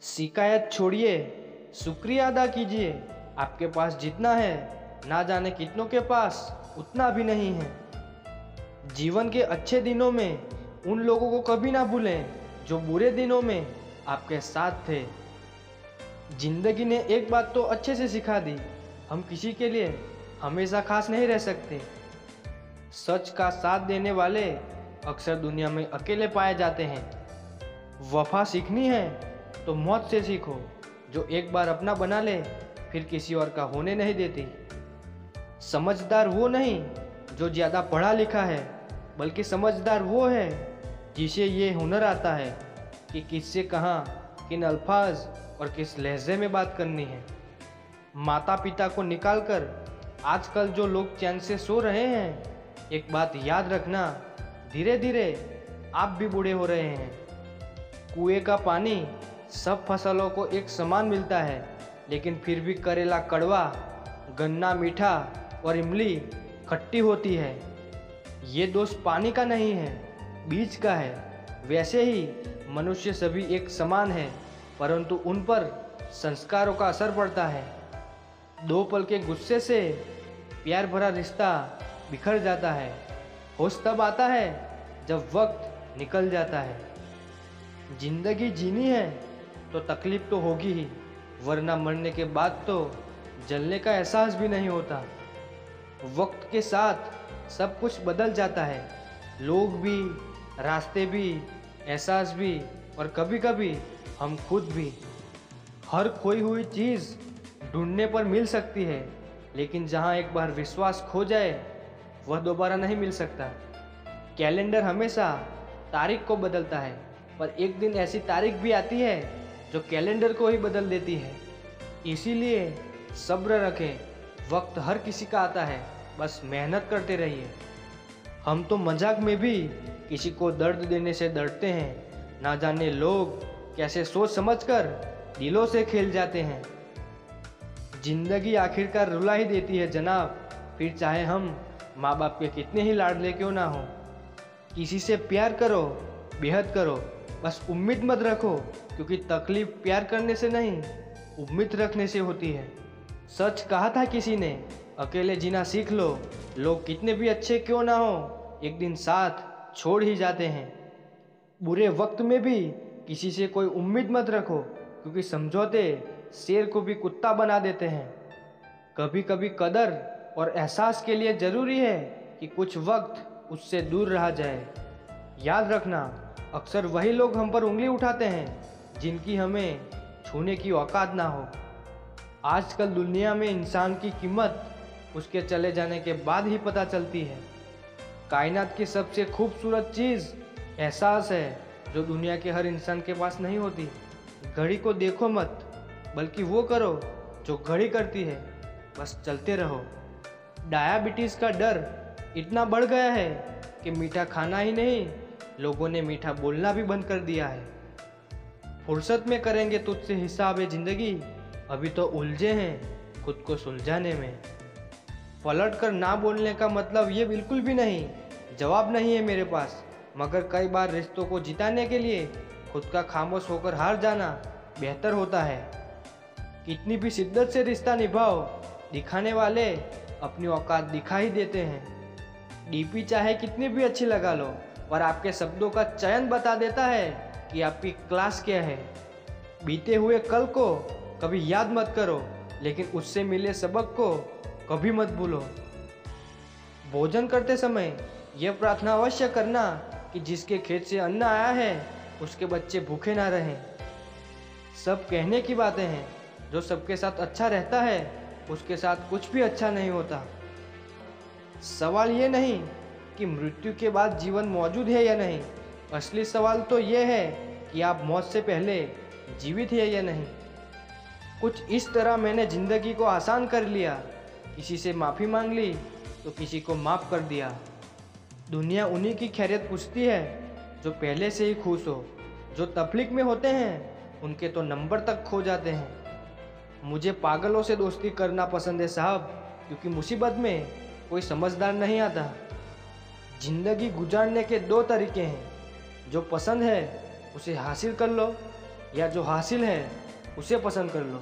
शिकायत छोड़िए, शुक्रिया अदा कीजिए। आपके पास जितना है, ना जाने कितनों के पास उतना भी नहीं है। जीवन के अच्छे दिनों में उन लोगों को कभी ना भूलें जो बुरे दिनों में आपके साथ थे। जिंदगी ने एक बात तो अच्छे से सिखा दी, हम किसी के लिए हमेशा खास नहीं रह सकते। सच का साथ देने वाले अक्सर दुनिया में अकेले पाए जाते हैं। वफा सीखनी है तो मौत से सीखो, जो एक बार अपना बना ले फिर किसी और का होने नहीं देती। समझदार वो नहीं जो ज़्यादा पढ़ा लिखा है, बल्कि समझदार वो है जिसे ये हुनर आता है कि किससे कहाँ, किन अल्फाज और किस लहजे में बात करनी है। माता पिता को निकालकर आजकल जो लोग चैन से सो रहे हैं, एक बात याद रखना, धीरे धीरे आप भी बूढ़े हो रहे हैं। कुएं का पानी सब फसलों को एक समान मिलता है, लेकिन फिर भी करेला कड़वा, गन्ना मीठा और इमली खट्टी होती है। ये दोष पानी का नहीं है, बीज का है। वैसे ही मनुष्य सभी एक समान है, परंतु उन पर संस्कारों का असर पड़ता है। दो पल के गुस्से से प्यार भरा रिश्ता बिखर जाता है। होश तब आता है जब वक्त निकल जाता है। जिंदगी जीनी है तो तकलीफ तो होगी ही, वरना मरने के बाद तो जलने का एहसास भी नहीं होता। वक्त के साथ सब कुछ बदल जाता है, लोग भी, रास्ते भी, एहसास भी और कभी कभी हम खुद भी। हर खोई हुई चीज़ ढूंढने पर मिल सकती है, लेकिन जहाँ एक बार विश्वास खो जाए वह दोबारा नहीं मिल सकता। कैलेंडर हमेशा तारीख को बदलता है, पर एक दिन ऐसी तारीख भी आती है जो कैलेंडर को ही बदल देती है। इसीलिए सब्र रखें, वक्त हर किसी का आता है, बस मेहनत करते रहिए। हम तो मजाक में भी किसी को दर्द देने से डरते हैं, ना जाने लोग कैसे सोच समझकर दिलों से खेल जाते हैं। जिंदगी आखिरकार रुला ही देती है जनाब, फिर चाहे हम माँ बाप के कितने ही लाडले क्यों ना हो। किसी से प्यार करो, बेहद करो, बस उम्मीद मत रखो, क्योंकि तकलीफ प्यार करने से नहीं, उम्मीद रखने से होती है। सच कहा था किसी ने, अकेले जीना सीख लो, लोग कितने भी अच्छे क्यों ना हो, एक दिन साथ छोड़ ही जाते हैं। बुरे वक्त में भी किसी से कोई उम्मीद मत रखो, क्योंकि समझौते शेर को भी कुत्ता बना देते हैं। कभी कभी कदर और एहसास के लिए ज़रूरी है कि कुछ वक्त उससे दूर रहा जाए। याद रखना, अक्सर वही लोग हम पर उंगली उठाते हैं जिनकी हमें छूने की औकात ना हो। आजकल दुनिया में इंसान की कीमत उसके चले जाने के बाद ही पता चलती है। कायनात की सबसे खूबसूरत चीज़ एहसास है, जो दुनिया के हर इंसान के पास नहीं होती। घड़ी को देखो मत, बल्कि वो करो जो घड़ी करती है, बस चलते रहो। डायबिटीज़ का डर इतना बढ़ गया है कि मीठा खाना ही नहीं, लोगों ने मीठा बोलना भी बंद कर दिया है। फुर्सत में करेंगे तुझसे हिसाब ज़िंदगी, अभी तो उलझे हैं खुद को सुलझाने में। पलट कर ना बोलने का मतलब ये बिल्कुल भी नहीं, जवाब नहीं है मेरे पास, मगर कई बार रिश्तों को जिताने के लिए खुद का खामोश होकर हार जाना बेहतर होता है। कितनी भी शिद्दत से रिश्ता निभाओ, दिखाने वाले अपनी औकात दिखा ही देते हैं। डीपी चाहे कितनी भी अच्छी लगा लो, पर आपके शब्दों का चयन बता देता है कि आपकी क्लास क्या है। बीते हुए कल को कभी याद मत करो, लेकिन उससे मिले सबक को कभी मत भूलो। भोजन करते समय यह प्रार्थना अवश्य करना कि जिसके खेत से अन्न आया है उसके बच्चे भूखे ना रहें। सब कहने की बातें हैं, जो सबके साथ अच्छा रहता है उसके साथ कुछ भी अच्छा नहीं होता। सवाल ये नहीं कि मृत्यु के बाद जीवन मौजूद है या नहीं, असली सवाल तो ये है कि आप मौत से पहले जीवित है या नहीं। कुछ इस तरह मैंने ज़िंदगी को आसान कर लिया, किसी से माफ़ी मांग ली तो किसी को माफ़ कर दिया। दुनिया उन्हीं की खैरियत पूछती है जो पहले से ही खुश हो, जो तकलीफ में होते हैं उनके तो नंबर तक खो जाते हैं। मुझे पागलों से दोस्ती करना पसंद है साहब, क्योंकि मुसीबत में कोई समझदार नहीं आता। जिंदगी गुजारने के दो तरीके हैं, जो पसंद है उसे हासिल कर लो, या जो हासिल है उसे पसंद कर लो।